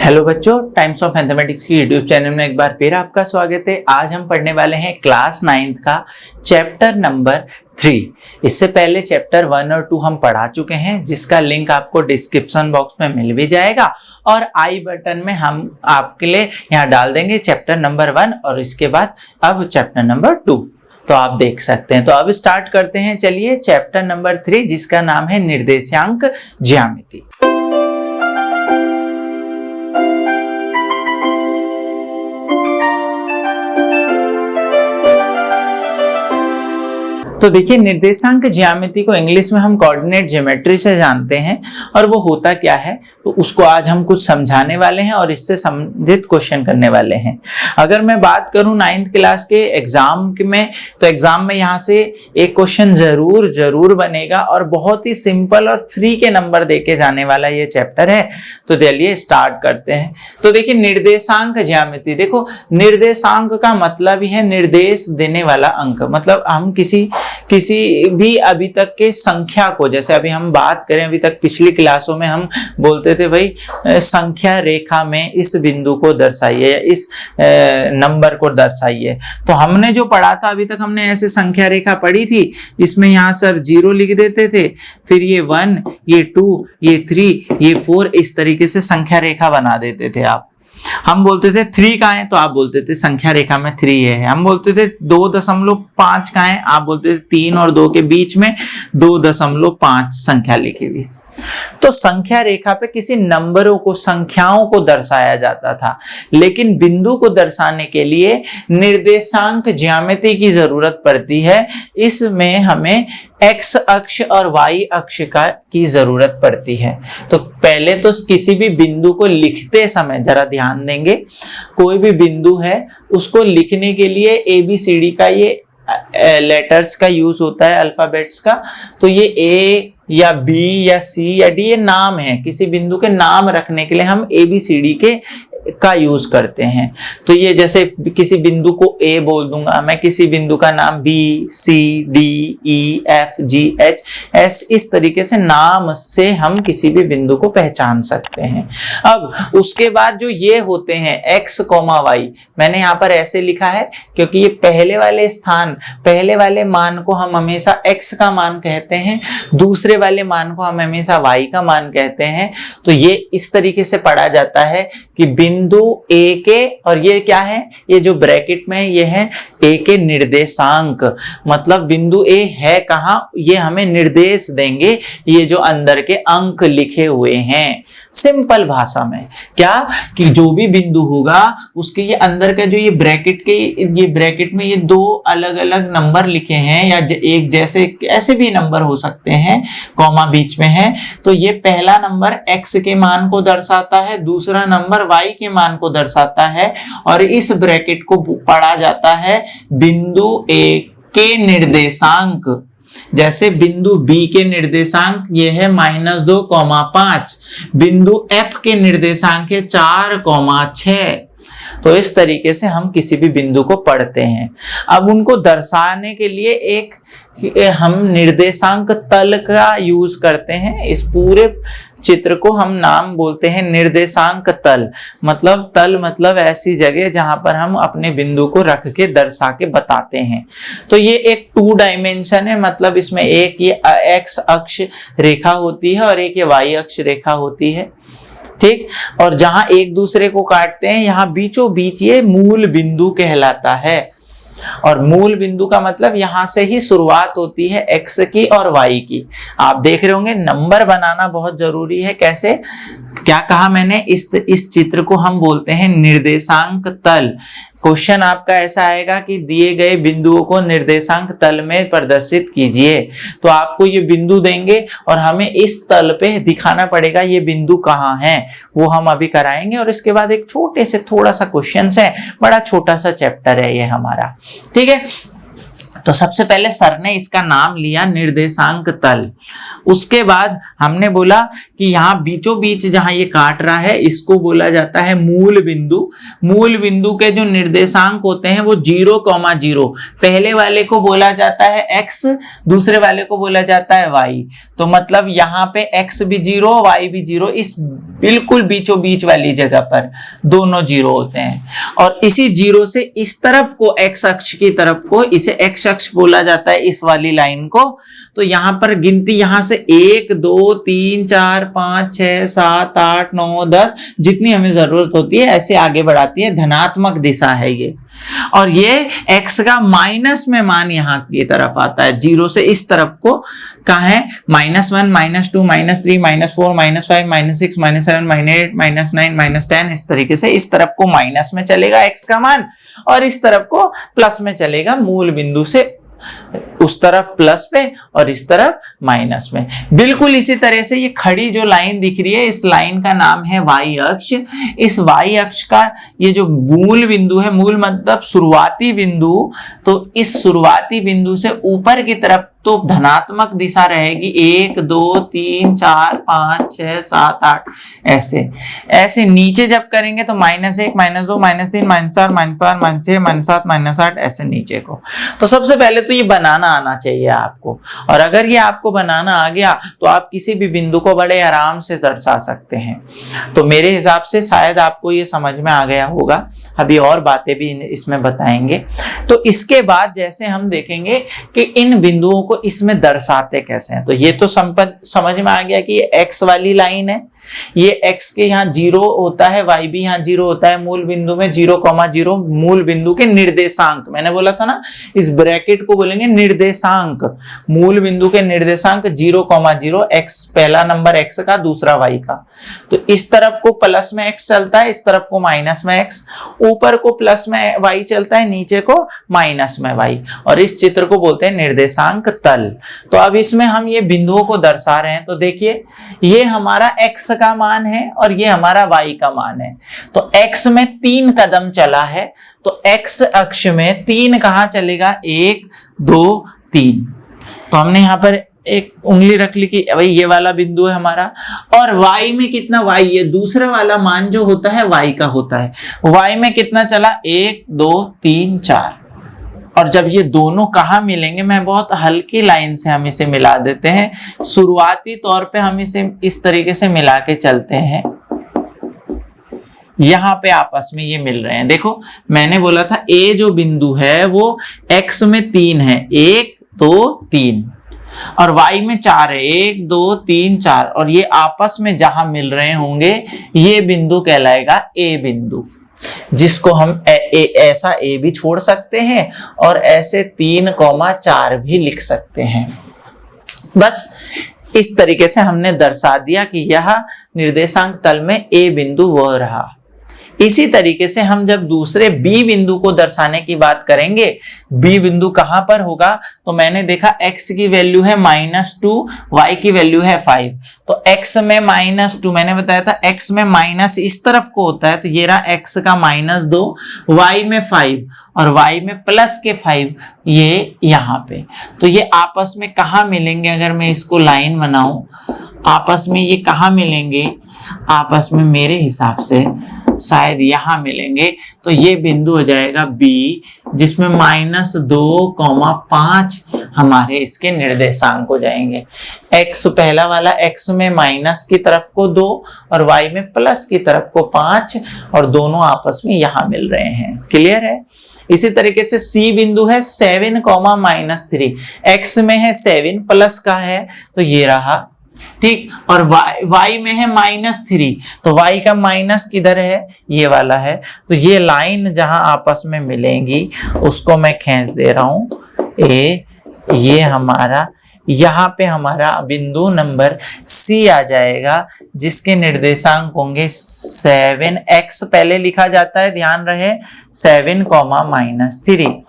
Hello बच्चों, times of mathematics की YouTube channel में एक बार फिर आपका स्वागत है। आज हम पढ़ने वाले हैं क्लास 9th का चैप्टर नंबर 3। इससे पहले चैप्टर 1 और 2 हम पढ़ा चुके हैं, जिसका लिंक आपको डिस्क्रिप्शन बॉक्स में मिल भी जाएगा और आई बटन में हम आपके लिए यहाँ डाल देंगे चैप्टर नंबर 1 और इसके बाद अब चैप्टर नंबर 2, तो आप देख सकते हैं। तो अब स्टार्ट करते हैं, चलिए चैप्टर नंबर 3, जिसका नाम है निर्देशांक ज्यामिति। तो देखिए, निर्देशांक ज्यामिति को इंग्लिश में हम कोऑर्डिनेट ज्योमेट्री से जानते हैं और वो होता क्या है, तो उसको आज हम कुछ समझाने वाले हैं और इससे संबंधित क्वेश्चन करने वाले हैं। अगर मैं बात करूं 9th क्लास के एग्जाम में, तो एग्जाम में यहाँ से एक क्वेश्चन जरूर बनेगा और बहुत ही सिंपल और फ्री के नंबर देके जाने वाला ये चैप्टर है। तो चलिए स्टार्ट करते हैं। तो देखिए, निर्देशांक ज्यामिति, देखो निर्देशांक का मतलब ही है निर्देश देने वाला अंक। मतलब हम किसी भी अभी तक के संख्या को, जैसे अभी हम बात करें, अभी तक पिछली क्लासों में हम बोलते थे भाई संख्या रेखा में इस बिंदु को दर्शाइए या इस नंबर को दर्शाइए। तो हमने जो पढ़ा था अभी तक, हमने ऐसे संख्या रेखा पढ़ी थी। इसमें यहाँ सर 0 लिख देते थे, फिर ये 1, ये 2, ये 3, ये 4, इस तरीके से संख्या रेखा बना देते थे आप। हम बोलते थे 3 कहाँ है, तो आप बोलते थे संख्या रेखा में 3 है। हम बोलते थे 2.5 कहाँ है, आप बोलते थे 3 और 2 के बीच में 2.5 संख्या लिखी हुई। तो संख्या रेखा पे किसी नंबरों को, संख्याओं को दर्शाया जाता था, लेकिन बिंदु को दर्शाने के लिए निर्देशांक ज्यामिति की जरूरत पड़ती है। इसमें हमें एक्स अक्ष और वाई अक्ष की जरूरत पड़ती है। तो पहले तो किसी भी बिंदु को लिखते समय जरा ध्यान देंगे, कोई भी बिंदु है उसको लिखने के लिए ABCD का ये लेटर्स का यूज होता है, अल्फाबेट्स का। तो ये A या B या C या D ये नाम है, किसी बिंदु के नाम रखने के लिए हम ABCD का यूज करते हैं। तो ये जैसे किसी बिंदु को A बोल दूंगा मैं, किसी बिंदु का नाम B, C, D, E, F, G, H, S, इस तरीके से नाम से हम किसी भी बिंदु को पहचान सकते हैं। अब उसके बाद जो ये होते हैं X, Y, मैंने यहाँ पर ऐसे लिखा है क्योंकि ये पहले वाले स्थान, पहले वाले मान को हम हमेशा X का मान कहते हैं, दूसरे वाले मान को हम हमेशा Y का मान कहते हैं। तो ये इस तरीके से पढ़ा जाता है कि बिंदु A के, और ये क्या है, ये जो ब्रैकेट में ये है A के निर्देशांक, मतलब बिंदु A है कहाँ, ये हमें निर्देश देंगे ये जो अंदर के अंक लिखे हुए हैं। सिंपल भाषा में क्या, कि जो भी बिंदु होगा उसके ये अंदर का जो ये ब्रैकेट में ये 2 अलग अलग नंबर लिखे हैं, या एक जैसे ऐसे भी नंबर हो सकते हैं, कॉमा बीच में है। तो ये पहला नंबर X के मान को दर्शाता है, दूसरा नंबर Y के मान को दर्शाता है, और इस ब्रैकेट को पढ़ा जाता है बिंदु A के निर्देशांक। जैसे बिंदु B के निर्देशांक ये है -2,5, बिंदु F के निर्देशांक है 4,6। तो इस तरीके से हम किसी भी बिंदु को पढ़ते हैं। अब उनको दर्शाने के लिए एक हम निर्देशांक तल का यूज करते हैं। इस पूरे चित्र को हम नाम बोलते हैं निर्देशांक तल। मतलब तल मतलब ऐसी जगह जहां पर हम अपने बिंदु को रख के दर्शा के बताते हैं। तो ये एक 2 डायमेंशन है, मतलब इसमें एक ये X अक्ष रेखा होती है और एक ये Y अक्ष रेखा होती है, ठीक। और जहां एक दूसरे को काटते हैं, यहाँ बीचों बीच ये मूल बिंदु कहलाता है। और मूल बिंदु का मतलब यहां से ही शुरुआत होती है X की और Y की। आप देख रहे होंगे नंबर बनाना बहुत जरूरी है। कैसे, क्या कहा मैंने, इस चित्र को हम बोलते हैं निर्देशांक तल। क्वेश्चन आपका ऐसा आएगा कि दिए गए बिंदुओं को निर्देशांक तल में प्रदर्शित कीजिए। तो आपको ये बिंदु देंगे और हमें इस तल पे दिखाना पड़ेगा ये बिंदु कहाँ है, वो हम अभी कराएंगे। और इसके बाद एक छोटे से थोड़ा सा क्वेश्चन है, बड़ा छोटा सा चैप्टर है ये हमारा, ठीक है। तो सबसे पहले सर ने इसका नाम लिया निर्देशांक तल। उसके बाद हमने बोला कि यहाँ बीचों बीच जहां ये काट रहा है इसको बोला जाता है मूल बिंदु। मूल बिंदु के जो निर्देशांक होते हैं वो 0,0, पहले वाले को बोला जाता है x, दूसरे वाले को बोला जाता है y। तो मतलब यहाँ पे x भी 0 y भी 0, इस बिल्कुल बीचों बीच वाली जगह पर दोनों 0 होते हैं। और इसी 0 से इस तरफ को x अक्ष की तरफ को इसे x अक्ष बोला जाता है, इस वाली लाइन को। तो यहाँ पर गिनती यहाँ से 1 2 3 4 5 6 7 8 9 10 जितनी हमें जरूरत होती है ऐसे आगे बढ़ाती है, धनात्मक दिशा है ये। और ये x का माइनस में मान यहाँ की तरफ आता है, 0 से इस तरफ को कहाँ है, -1 -2 -3 -4 -5 -6 -7 -8 -9 -10, इस तरीके से इस तरफ को माइनस में चलेगा x का मान और इस तरफ को प्लस में चलेगा, मूल बिंदु से उस तरफ प्लस पे और इस तरफ माइनस में। बिल्कुल इसी तरह से ये खड़ी जो लाइन दिख रही है इस लाइन का नाम है y अक्ष। इस y अक्ष का ये जो मूल बिंदु है, मूल मतलब शुरुआती बिंदु, तो इस शुरुआती बिंदु से ऊपर की तरफ तो धनात्मक दिशा रहेगी, 1 2 3 4 5 6 7 8 ऐसे। ऐसे नीचे जब करेंगे तो -1 -2 -3 -4 -5 -6 -7 -8 ऐसे नीचे को। तो सबसे पहले तो ये बनाना आना चाहिए आपको, और अगर ये आपको बनाना आ गया तो आप किसी भी बिंदु को बड़े आराम से दर्शा सकते हैं। तो मेरे हिसाब से शायद आपको ये समझ में आ गया होगा, अभी और बातें भी इसमें बताएंगे। तो इसके बाद जैसे हम देखेंगे कि इन बिंदुओं को इसमें दर्शाते कैसे हैं, तो ये तो समझ में आ गया कि ये x वाली लाइन है, ये x के यहाँ 0 होता है, y भी यहाँ 0 होता है, मूल बिंदु में 0,0 मूल बिंदु के निर्देशांक, मैंने बोला था ना इस ब्रैकेट को बोलेंगे निर्देशांक, मूल बिंदु के निर्देशांक 0,0, x पहला नंबर x का, दूसरा y का। तो इस तरफ को प्लस में x चलता है, इस तरफ को माइनस में x, ऊपर को प्लस में y चलता है, नीचे को माइनस में y, और इस चित्र को बोलते हैं निर्देशांक तल। तो अब इसमें हम ये बिंदुओं को दर्शा रहे हैं, तो देखिए ये हमारा x का मान है और ये हमारा y का मान है। तो x में 3 कदम चला है, तो x अक्ष में 3 कहां चलेगा, 1 2 3। तो हमने यहां पर एक उंगली रख ली कि भाई ये वाला बिंदु है हमारा, और y में कितना, y ये दूसरा वाला मान जो होता है y का होता है, y में कितना चला, 1 2 3 4। और जब ये दोनों कहाँ मिलेंगे, मैं बहुत हल्की लाइन से हम इसे मिला देते हैं, शुरुआती तौर पे हम इसे इस तरीके से मिला के चलते हैं, यहाँ पे आपस में ये मिल रहे हैं। देखो मैंने बोला था a जो बिंदु है वो x में 3 है, 1 2 3, और y में 4 है, 1 2 3 4, और ये आपस में जहां मिल रहे होंगे ये बिंदु कहलाएगा a बिंदु, जिसको हम ऐसा a भी छोड़ सकते हैं और ऐसे 3,4 भी लिख सकते हैं। बस इस तरीके से हमने दर्शा दिया कि यह निर्देशांक तल में a बिंदु वह रहा। इसी तरीके से हम जब दूसरे b बिंदु को दर्शाने की बात करेंगे, b बिंदु कहां पर होगा, तो मैंने देखा x की वैल्यू है -2, y की वैल्यू है 5, तो x में -2, मैंने बताया था x में माइनस इस तरफ को होता है, तो ये रहा x का -2, y में 5 और y में +5 ये यहाँ पे। तो ये आपस में कहाँ मिलेंगे, अगर मैं इसको लाइन बनाऊं, आपस में ये कहाँ मिलेंगे, आपस में मेरे हिसाब से शायद यहां मिलेंगे। तो ये बिंदु हो जाएगा B, जिसमें -2,5 हमारे इसके निर्देशांक हो जाएंगे। x पहला वाला x में माइनस की तरफ को 2 और y में प्लस की तरफ को 5, और दोनों आपस में यहां मिल रहे हैं। क्लियर है। इसी तरीके से C बिंदु है 7, -3, x में है 7 प्लस का है, तो ये रहा ठीक, और y में है -3, तो y का माइनस किधर है, ये वाला है। तो ये लाइन जहां आपस में मिलेंगी उसको मैं खींच दे रहा हूं a, ये हमारा यहाँ पे हमारा बिंदु नंबर C आ जाएगा, जिसके निर्देशांक होंगे 7x पहले लिखा जाता है, ध्यान रहे 7, -3।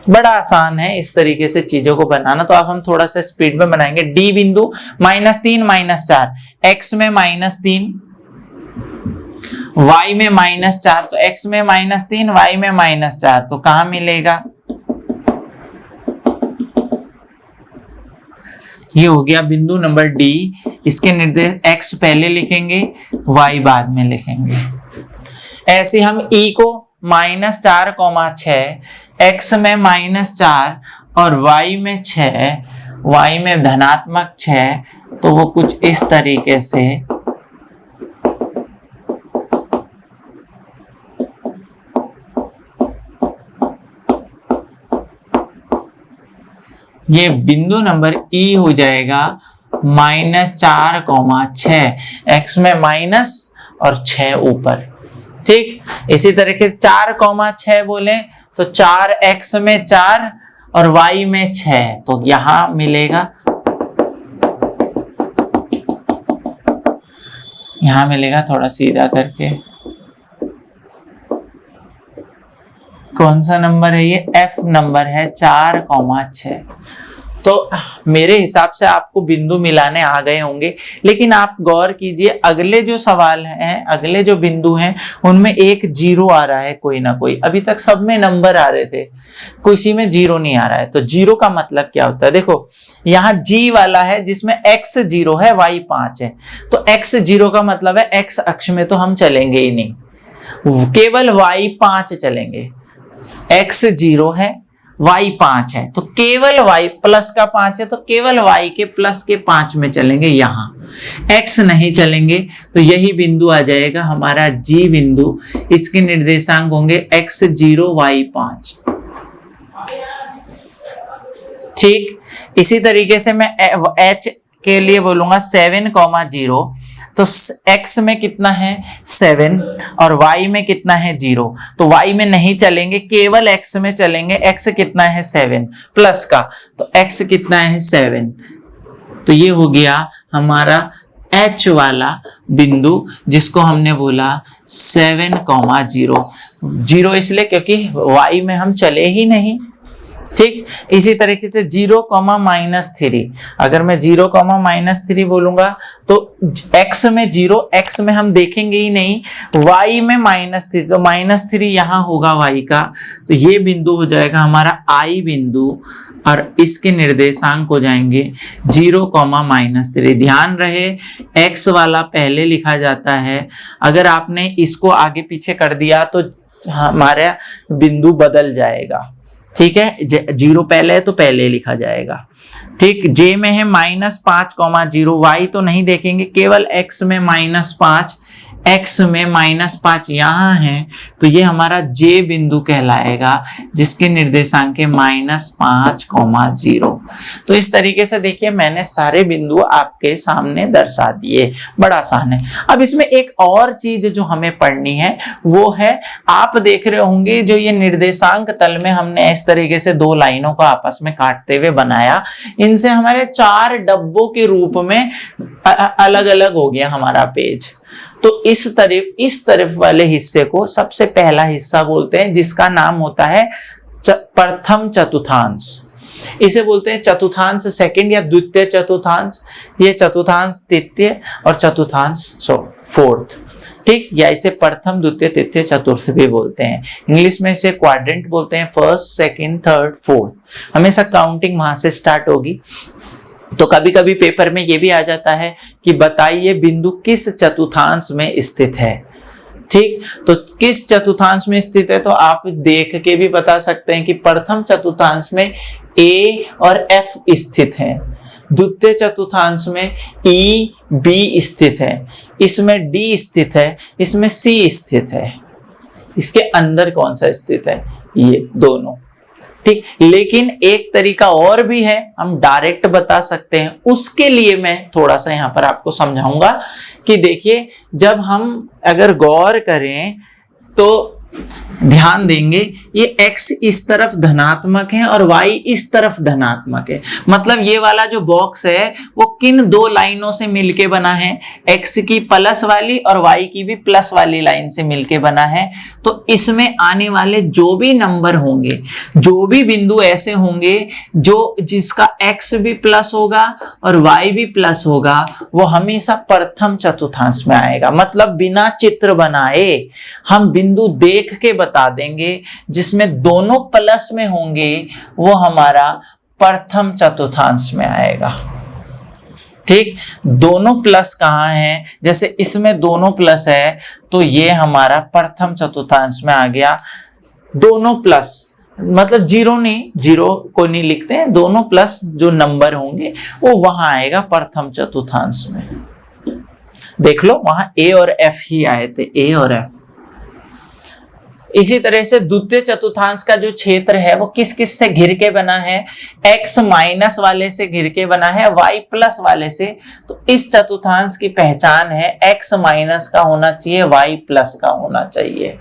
बड़ा आसान है इस तरीके से चीजों को बनाना। तो अब हम थोड़ा सा स्पीड में बनाएंगे। D बिंदु -3 -4, x में -3 y में -4, तो x में -3 y में -4, तो कहां मिलेगा, ये हो गया बिंदु नंबर डी। इसके निर्देश x पहले लिखेंगे, y बाद में लिखेंगे। ऐसे हम e को -4,6, x में -4 और y में 6, y में धनात्मक 6, तो वो कुछ इस तरीके से ये बिंदु नंबर ई हो जाएगा -4,6, x में माइनस और 6 ऊपर। ठीक, इसी तरीके से 4,6 बोले तो 4x में 4 और y में 6, तो यहां मिलेगा, यहां मिलेगा, थोड़ा सीधा करके, कौन सा नंबर है ये, f नंबर है 4,6। तो मेरे हिसाब से आपको बिंदु मिलाने आ गए होंगे, लेकिन आप गौर कीजिए अगले जो सवाल हैं, अगले जो बिंदु हैं, उनमें एक 0 आ रहा है कोई ना कोई। अभी तक सब में नंबर आ रहे थे, किसी में 0 नहीं आ रहा है। तो 0 का मतलब क्या होता है, देखो यहाँ G वाला है जिसमें x 0 है, y 5 है, तो x 0 का मतलब है x अक्ष में तो हम चलेंगे ही नहीं, केवल y 5 चलेंगे। x 0 है, y 5 है, तो केवल y प्लस का 5 है, तो केवल y के प्लस के 5 में चलेंगे, यहाँ x नहीं चलेंगे। तो यही बिंदु आ जाएगा हमारा G बिंदु। इसके निर्देशांक होंगे x 0 y 5। ठीक, इसी तरीके से मैं h के लिए बोलूंगा 7,0, तो x में कितना है 7 और y में कितना है 0, तो y में नहीं चलेंगे, केवल x में चलेंगे। x कितना है 7 प्लस का, तो x कितना है 7। तो ये हो गया हमारा h वाला बिंदु, जिसको हमने बोला 7,0। 0 इसलिए क्योंकि y में हम चले ही नहीं। ठीक, इसी तरीके से 0,-3, अगर मैं 0,-3 बोलूंगा तो x में 0, x में हम देखेंगे ही नहीं, y में -3, तो -3 यहाँ होगा y का। तो ये बिंदु हो जाएगा हमारा I बिंदु और इसके निर्देशांक हो जाएंगे 0,-3। ध्यान रहे x वाला पहले लिखा जाता है, अगर आपने इसको आगे पीछे कर दिया तो हमारा बिंदु बदल जाएगा। ठीक है, 0 पहले है तो पहले लिखा जाएगा। ठीक, J में है -5,0, y तो नहीं देखेंगे, केवल x में -5, x में -5 यहाँ है, तो ये हमारा J बिंदु कहलाएगा, जिसके निर्देशांक है -5,0। तो इस तरीके से देखिए मैंने सारे बिंदु आपके सामने दर्शा दिए, बड़ा आसान है। अब इसमें एक और चीज जो हमें पढ़नी है वो है, आप देख रहे होंगे जो ये निर्देशांक तल में हमने इस तरीके से 2 लाइनों को आपस में काटते हुए बनाया, इनसे हमारे 4 डब्बों के रूप में अलग अलग हो गया हमारा पेज। तो इस तरफ वाले हिस्से को सबसे पहला हिस्सा बोलते हैं, जिसका नाम होता है प्रथम चतुर्थांश। इसे बोलते हैं चतुर्थांश सेकंड या द्वितीय चतुर्थांश, ये चतुर्थांश तृतीय और चतुर्थांश फोर्थ। ठीक, या इसे प्रथम द्वितीय तृतीय चतुर्थ भी बोलते हैं। इंग्लिश में इसे क्वाड्रेंट बोलते हैं, फर्स्ट सेकंड थर्ड फोर्थ। हमेशा काउंटिंग वहां से स्टार्ट होगी। तो कभी कभी पेपर में ये भी आ जाता है कि बताइए बिंदु किस चतुर्थांश में स्थित है। ठीक, तो किस चतुर्थांश में स्थित है, तो आप देख के भी बता सकते हैं कि प्रथम चतुर्थांश में A और F स्थित है, द्वितीय चतुर्थांश में E, B स्थित है, इसमें D स्थित है, इसमें C स्थित है। इसके अंदर कौन सा स्थित है, ये दोनों। ठीक, लेकिन एक तरीका और भी है, हम डायरेक्ट बता सकते हैं। उसके लिए मैं थोड़ा सा यहाँ पर आपको समझाऊंगा कि देखिए, जब हम अगर गौर करें तो ध्यान देंगे, ये x इस तरफ धनात्मक है और y इस तरफ धनात्मक है। मतलब ये वाला जो बॉक्स है वो किन 2 लाइनों से मिलके बना है, x की प्लस वाली और y की भी प्लस वाली लाइन से मिलके बना है। तो इसमें आने वाले जो भी नंबर होंगे, जो भी बिंदु ऐसे होंगे जो जिसका x भी प्लस होगा और y भी प्लस होगा, वो हमेशा प्रथम चतुर्थांश में आएगा। मतलब बिना चित्र बनाए हम बिंदु देख के बता देंगे, जिसमें दोनों प्लस में होंगे वो हमारा प्रथम चतुर्थांश में आएगा। ठीक, दोनों प्लस कहाँ है, जैसे इसमें दोनों प्लस है तो ये हमारा प्रथम चतुर्थांश में आ गया। दोनों प्लस मतलब जीरो नहीं, जीरो को नहीं लिखते हैं, दोनों प्लस जो नंबर होंगे वो वहां आएगा प्रथम चतुर्थांश में। देख लो वहां ए और एफ ही आए थे, ए और एफ। इसी तरह से द्वितीय चतुर्थांश का जो क्षेत्र है वो किस किस से घिर के बना है, x माइनस वाले से घिर के बना है, y प्लस वाले से। तो इस चतुर्थांश की पहचान है x माइनस का होना चाहिए, y प्लस का होना चाहिए।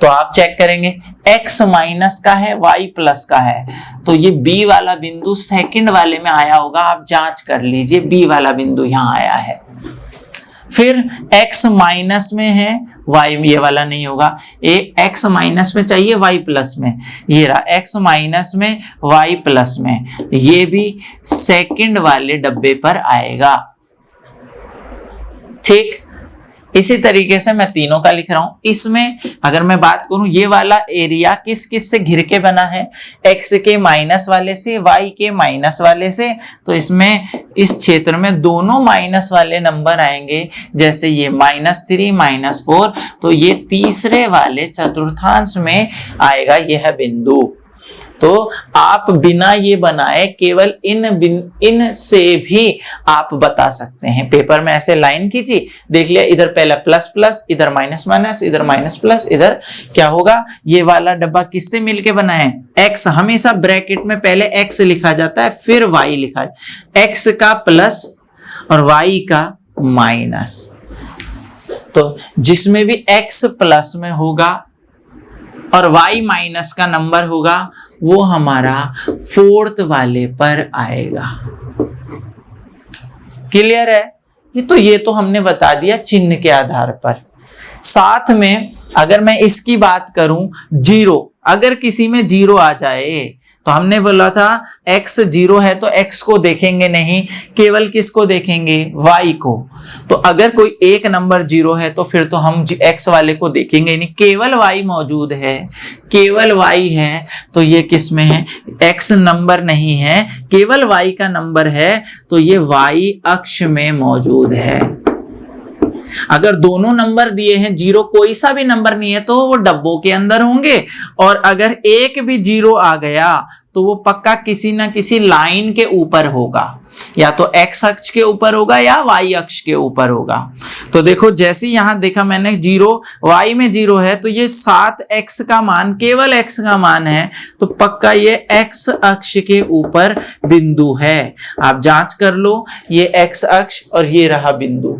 तो आप चेक करेंगे x माइनस का है, y प्लस का है, तो ये b वाला बिंदु सेकंड वाले में आया होगा। आप जांच कर लीजिए, b वाला बिंदु यहां आया है। फिर x माइनस में है, y ये वाला नहीं होगा, x माइनस में चाहिए, y प्लस में, ये रहा x माइनस में y प्लस में, ये भी सेकंड वाले डब्बे पर आएगा। ठीक, इसी तरीके से मैं तीनों का लिख रहा हूं। इसमें अगर मैं बात करूं, ये वाला एरिया किस किस से घिर के बना है, x के माइनस वाले से, y के माइनस वाले से। तो इसमें इस क्षेत्र में दोनों माइनस वाले नंबर आएंगे, जैसे ये -3 -4, तो ये तीसरे वाले चतुर्थांश में आएगा यह बिंदु। तो आप बिना ये बनाए केवल इन से भी आप बता सकते हैं। पेपर में ऐसे लाइन खींची, देख लिया, इधर पहला प्लस प्लस, इधर माइनस माइनस, इधर माइनस प्लस, इधर क्या होगा, ये वाला डब्बा किससे मिलके बना है, x। हमेशा ब्रैकेट में पहले x लिखा जाता है, फिर y लिखा जाता है, x का प्लस और y का माइनस। तो जिसमें भी x प्लस में होगा और y माइनस का नंबर होगा, वो हमारा फोर्थ वाले पर आएगा। क्लियर है? ये तो हमने बता दिया चिन्ह के आधार पर। साथ में अगर मैं इसकी बात करूं, जीरो, अगर किसी में जीरो आ जाए तो हमने बोला था x जीरो है तो x को देखेंगे नहीं, केवल किसको देखेंगे, y को। तो अगर कोई एक नंबर जीरो है तो फिर तो हम x वाले को देखेंगे नहीं, केवल y मौजूद है, केवल y है, तो ये किस में है, x नंबर नहीं है, केवल y का नंबर है, तो ये y अक्ष में मौजूद है। अगर दोनों नंबर दिए हैं, जीरो कोई सा भी नंबर नहीं है, तो वो डब्बों के अंदर होंगे, और अगर एक भी जीरो आ गया तो वो पक्का किसी ना किसी लाइन के ऊपर होगा, या तो x अक्ष के ऊपर होगा या y अक्ष के ऊपर होगा। तो देखो जैसे यहां देखा मैंने, जीरो y में जीरो है, तो ये 7x का मान, केवल x का मान है, तो पक्का ये x अक्ष के ऊपर बिंदु है। आप जांच कर लो, ये x अक्ष और ये रहा बिंदु,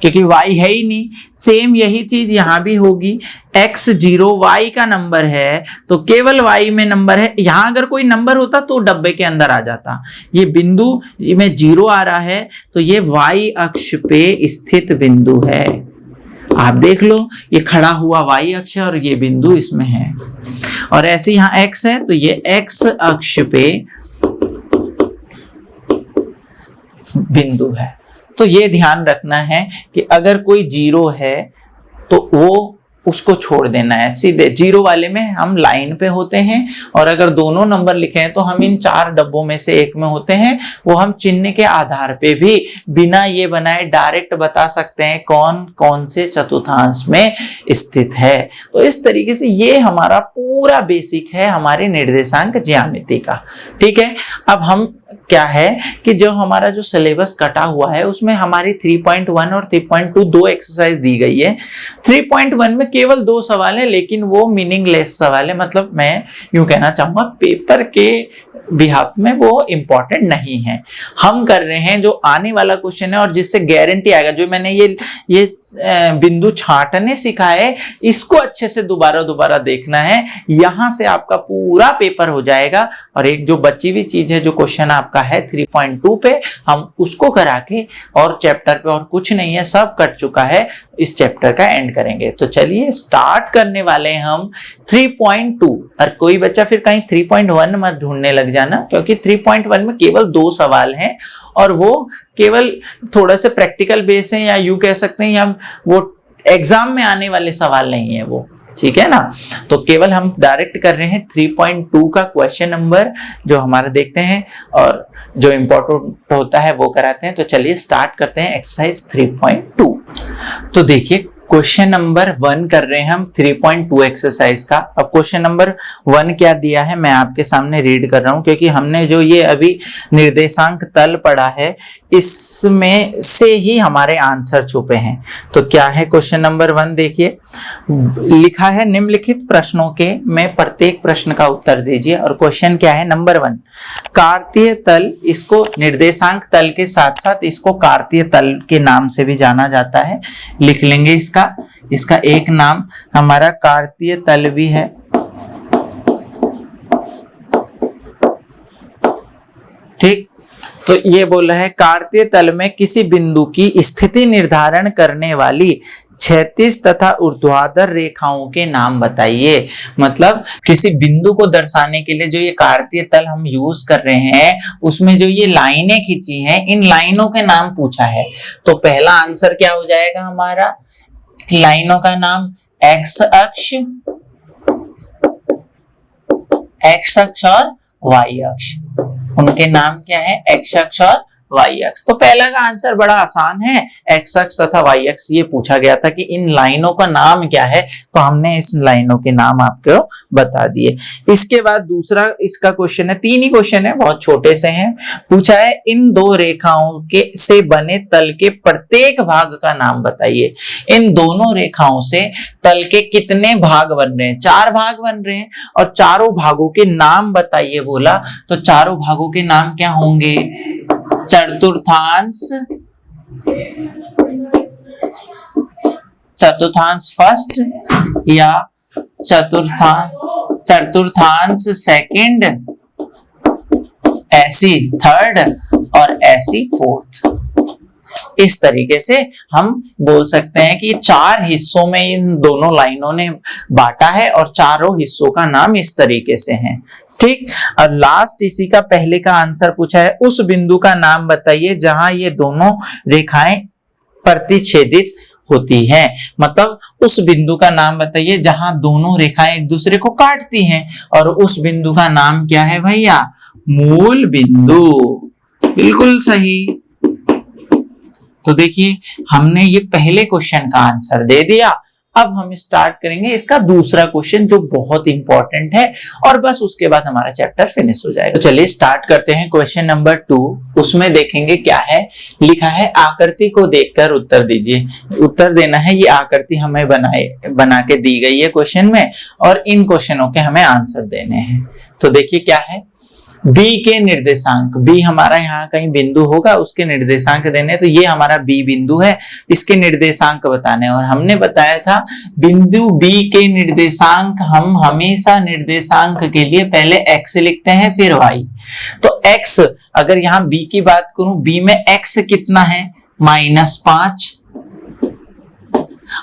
क्योंकि y है ही नहीं। सेम यही चीज यहां भी होगी, x जीरो y का नंबर है, तो केवल y में नंबर है। यहां अगर कोई नंबर होता तो डब्बे के अंदर आ जाता। ये बिंदु में जीरो आ रहा है, तो ये y अक्ष पे स्थित बिंदु है। आप देख लो, ये खड़ा हुआ y अक्ष और ये बिंदु इसमें है, और ऐसे यहां x है, तो ये x अक्ष पे बिंदु है। तो ये ध्यान रखना है कि अगर कोई जीरो है तो वो उसको छोड़ देना है, सीधे जीरो वाले में हम लाइन पे होते हैं, और अगर दोनों नंबर लिखे हैं तो हम इन चार डब्बों में से एक में होते हैं। वो हम चिन्ह के आधार पे भी बिना ये बनाए डायरेक्ट बता सकते हैं कौन कौन से चतुर्थांश में स्थित है। तो इस तरीके से ये हमारा पूरा बेसिक है हमारे निर्देशांक ज्यामिति का। ठीक है, अब हम क्या है कि जो हमारा जो सिलेबस कटा हुआ है उसमें हमारी 3.1 और 3.2 दो एक्सरसाइज दी गई है। 3.1 में केवल 2 सवाल है, लेकिन वो मीनिंगलेस सवाल है, मतलब मैं यूं कहना चाहूंगा पेपर के बिहाफ में वो इंपॉर्टेंट नहीं है। हम कर रहे हैं जो आने वाला क्वेश्चन है और जिससे गारंटी आएगा, जो मैंने ये बिंदु छांटने सिखाए, इसको अच्छे से दोबारा देखना है, यहां से आपका पूरा पेपर हो जाएगा। और एक जो बची हुई चीज है, जो क्वेश्चन आपका है 3.2 पे, हम उसको करा के, और चैप्टर पे और कुछ नहीं है, सब कट चुका है, इस चैप्टर का एंड करेंगे। तो चलिए स्टार्ट करने वाले हैं हम 3.2। और कोई बच्चा फिर कहीं 3.1 मत ढूंढने लग जाना, क्योंकि 3.1 में केवल 2 सवाल हैं, और वो केवल थोड़ा से प्रैक्टिकल बेस है, या यूं कह सकते हैं, या वो एग्जाम में आने वाले सवाल नहीं है वो। ठीक है ना। तो केवल हम डायरेक्ट कर रहे हैं 3.2 का क्वेश्चन नंबर जो हमारा देखते हैं और जो इम्पोर्टेंट होता है वो कराते हैं। तो चलिए स्टार्ट करते हैं एक्सरसाइज 3.2। तो देखिए क्वेश्चन नंबर 1 कर रहे हैं हम 3.2 एक्सरसाइज का। अब क्वेश्चन नंबर 1 क्या दिया है मैं आपके सामने रीड कर रहा हूं, क्योंकि हमने जो ये अभी निर्देशांक तल पढ़ा है इसमें से ही हमारे आंसर छुपे हैं। तो क्या है क्वेश्चन नंबर 1, देखिए लिखा है निम्नलिखित प्रश्नों के में प्रत्येक प्रश्न का उत्तर दीजिए। और क्वेश्चन क्या है नंबर 1, कार्तीय तल, इसको निर्देशांक तल के साथ साथ इसको कार्तीय तल के नाम से भी जाना जाता है। लिख लेंगे इसका एक नाम हमारा कार्तीय तल भी है। ठीक, तो ये बोला है कार्तीय तल में किसी बिंदु की स्थिति निर्धारण करने वाली क्षैतिज तथा ऊर्ध्वाधर रेखाओं के नाम बताइए। मतलब किसी बिंदु को दर्शाने के लिए जो ये कार्तीय तल हम यूज कर रहे हैं उसमें जो ये लाइनें खींची हैं इन लाइनों के नाम पूछा है। तो पहला आंसर क्या हो जाएगा हमारा, लाइनों का नाम एक्स अक्ष और वाई अक्ष, उनके नाम क्या है, एक्स अक्ष और वाई अक्ष। तो पहला का आंसर बड़ा आसान है, एक्स अक्ष तथा वाई अक्ष। ये पूछा गया था कि इन लाइनों का नाम क्या है, तो हमने इस लाइनों के नाम आपको बता दिए। इसके बाद दूसरा इसका क्वेश्चन है, 3 ही क्वेश्चन है, बहुत छोटे से हैं। पूछा है इन 2 रेखाओं के से बने तल के प्रत्येक भाग का नाम बताइए। इन दोनों रेखाओं से तल के कितने भाग बन रहे हैं, 4 भाग बन रहे हैं, और चारों भागों के नाम बताइए बोला। तो चारों भागों के नाम क्या होंगे, चतुर्थांश फर्स्ट या चतुर्थांश सेकंड, ऐसी थर्ड और ऐसी फोर्थ। इस तरीके से हम बोल सकते हैं कि 4 हिस्सों में इन दोनों लाइनों ने बांटा है और चारों हिस्सों का नाम इस तरीके से है। ठीक, और लास्ट इसी का पहले का आंसर पूछा है, उस बिंदु का नाम बताइए जहां ये दोनों रेखाएं प्रतिच्छेदित होती हैं। मतलब उस बिंदु का नाम बताइए जहां दोनों रेखाएं एक दूसरे को काटती हैं, और उस बिंदु का नाम क्या है भैया, मूल बिंदु। बिल्कुल सही। तो देखिए हमने ये पहले क्वेश्चन का आंसर दे दिया। अब हम स्टार्ट करेंगे इसका दूसरा क्वेश्चन जो बहुत इंपॉर्टेंट है, और बस उसके बाद हमारा चैप्टर फिनिश हो जाएगा। तो चलिए स्टार्ट करते हैं क्वेश्चन नंबर 2। उसमें देखेंगे क्या है, लिखा है आकृति को देखकर उत्तर दीजिए। उत्तर देना है, ये आकृति हमें बना के दी गई है क्वेश्चन में, और इन क्वेश्चनों के हमें आंसर देने हैं। तो देखिए क्या है, बी के निर्देशांक, बी हमारा यहाँ कहीं बिंदु होगा, उसके निर्देशांक देने। तो ये हमारा बी बिंदु है, इसके निर्देशांक बताने। और हमने बताया था बिंदु बी के निर्देशांक हम हमेशा निर्देशांक के लिए पहले एक्स लिखते हैं फिर वाई। तो एक्स, अगर यहाँ बी की बात करूं, बी में एक्स कितना है, -5,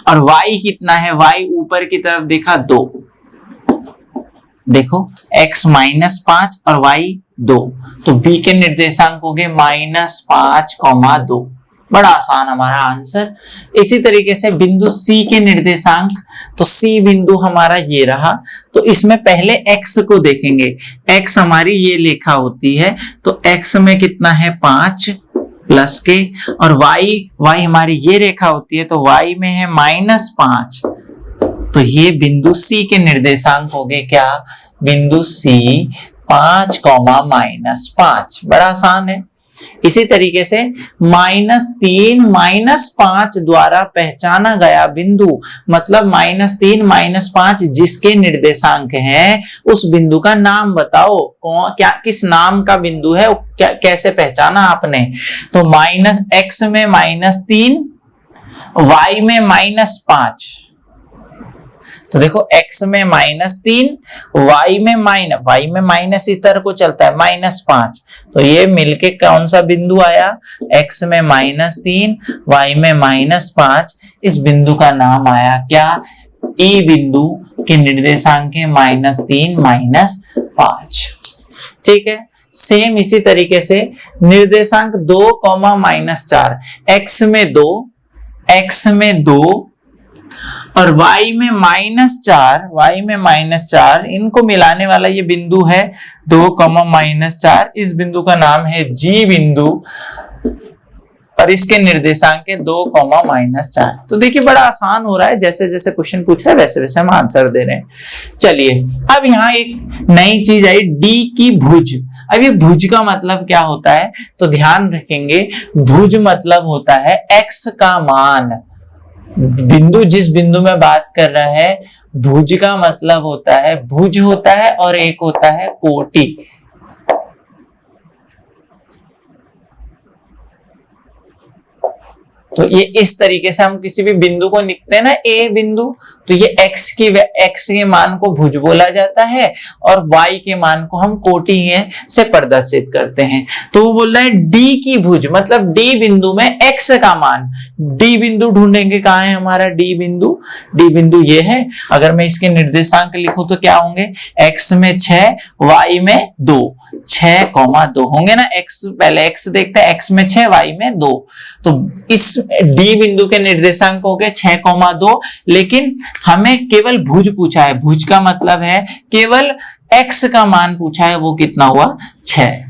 और वाई कितना है, वाई ऊपर की तरफ देखा 2। देखो x -5 और y 2, तो b के निर्देशांक हो गए -5, 2। बड़ा आसान हमारा आंसर। इसी तरीके से बिंदु c के निर्देशांक, तो c बिंदु हमारा ये रहा। तो इसमें पहले x को देखेंगे, x हमारी ये रेखा होती है, तो x में कितना है 5 प्लस के, और y हमारी ये रेखा होती है, तो y में है -5। तो ये बिंदु C के निर्देशांक हो गए क्या, बिंदु C 5, -5। बड़ा आसान है। इसी तरीके से -3, -5 द्वारा पहचाना गया बिंदु, मतलब -3, -5 जिसके निर्देशांक हैं, उस बिंदु का नाम बताओ। क्या किस नाम का बिंदु है, कैसे पहचाना आपने। तो x में -3, y में -5। तो देखो x में -3, y में माइनस इस तरह को चलता है -5। तो ये मिलके कौन सा बिंदु आया, x में -3, y में -5। इस बिंदु का नाम आया क्या, E बिंदु के निर्देशांक है -3, -5। ठीक है। सेम इसी तरीके से निर्देशांक 2, -4, x में 2 और y में -4, y में -4, इनको मिलाने वाला ये बिंदु है 2, -4। इस बिंदु का नाम है G बिंदु और इसके निर्देशांक है 2, -4। तो देखिए बड़ा आसान हो रहा है, जैसे जैसे क्वेश्चन पूछ रहा है वैसे वैसे हम आंसर दे रहे हैं। चलिए अब यहाँ एक नई चीज आई, D की भुज। अब ये भुज का मतलब क्या होता है, तो ध्यान रखेंगे, भुज मतलब होता है x का मान। बिंदु जिस बिंदु में बात कर रहा है, भुज का मतलब होता है, भुज होता है और एक होता है कोटि। तो ये इस तरीके से हम किसी भी बिंदु को लिखते हैं ना, ए बिंदु, तो ये x के मान को भुज बोला जाता है और y के मान को हम कोटि से प्रदर्शित करते हैं। तो वो बोल रहा है D की भुज, मतलब D बिंदु में x का मान। D बिंदु ढूंढेंगे, कहाँ है हमारा D बिंदु? D बिंदु ये है। अगर मैं इसके निर्देशांक लिखूं तो क्या होंगे, x में 6, y में 2, 6,2 होंगे ना। x पहले x देखते हैं, x में 6, y में 2। तो इस D बिंदु के निर्देशांक हो गए 6,2, लेकिन हमें केवल भुज पूछा है। भुज का मतलब है केवल x का मान पूछा है, वो कितना हुआ, 6।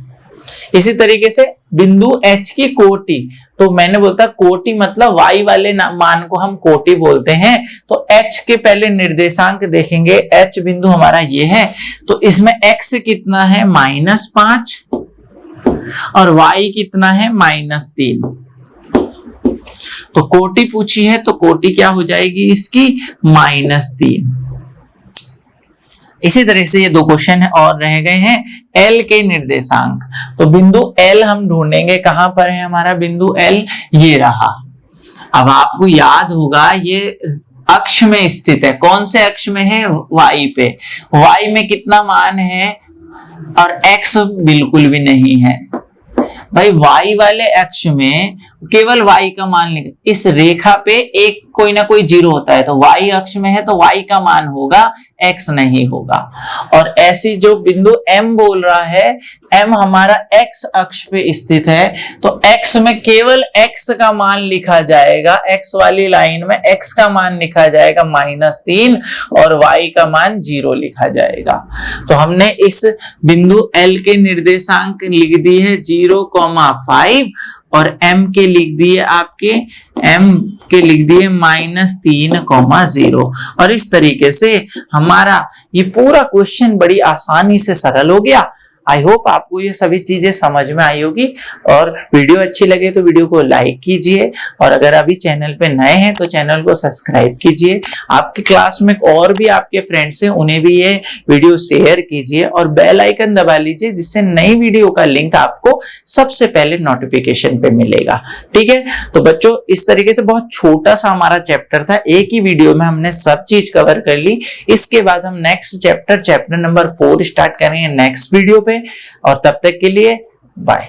इसी तरीके से बिंदु H की कोटि, तो मैंने बोलता कोटि मतलब y वाले मान को हम कोटि बोलते हैं। तो H के पहले निर्देशांक देखेंगे, H बिंदु हमारा ये है, तो इसमें x कितना है, -5 और y कितना है, -3। तो कोटि पूछी है, तो कोटि क्या हो जाएगी इसकी, -3। इसी तरह से ये 2 क्वेश्चन और रह गए हैं। L के निर्देशांक, तो बिंदु L हम ढूंढेंगे, कहां पर है हमारा बिंदु L, ये रहा। अब आपको याद होगा ये अक्ष में स्थित है। कौन से अक्ष में है, y पे। y में कितना मान है और x बिल्कुल भी नहीं है भाई। y वाले अक्ष में केवल y का मान लिख, इस रेखा पे एक कोई ना कोई 0 होता है, तो y अक्ष में है तो y का मान होगा, x नहीं होगा। और ऐसी जो बिंदु M बोल रहा है, M हमारा x अक्ष पे स्थित है, तो x में केवल x का मान लिखा जाएगा। x वाली लाइन में x का मान लिखा जाएगा -3 और y का मान 0 लिखा जाएगा। तो हमने इस बिंदु L के निर्देशांक लिख दिए है 0,5 और m के लिख दिए आपके, m के लिख दिए -3,0। और इस तरीके से हमारा ये पूरा क्वेश्चन बड़ी आसानी से सरल हो गया। आई होप आपको ये सभी चीजें समझ में आई होगी। और वीडियो अच्छी लगे तो वीडियो को लाइक कीजिए, और अगर अभी चैनल पे नए हैं तो चैनल को सब्सक्राइब कीजिए। आपके क्लास में और भी आपके फ्रेंड्स हैं, उन्हें भी ये वीडियो शेयर कीजिए और बेल आइकन दबा लीजिए, जिससे नई वीडियो का लिंक आपको सबसे पहले नोटिफिकेशन पे मिलेगा। ठीक है, तो बच्चों इस तरीके से बहुत छोटा सा हमारा चैप्टर था, एक ही वीडियो में हमने सब चीज कवर कर ली। इसके बाद हम नेक्स्ट चैप्टर नंबर 4 स्टार्ट करेंगे नेक्स्ट वीडियो पे, और तब तक के लिए बाय।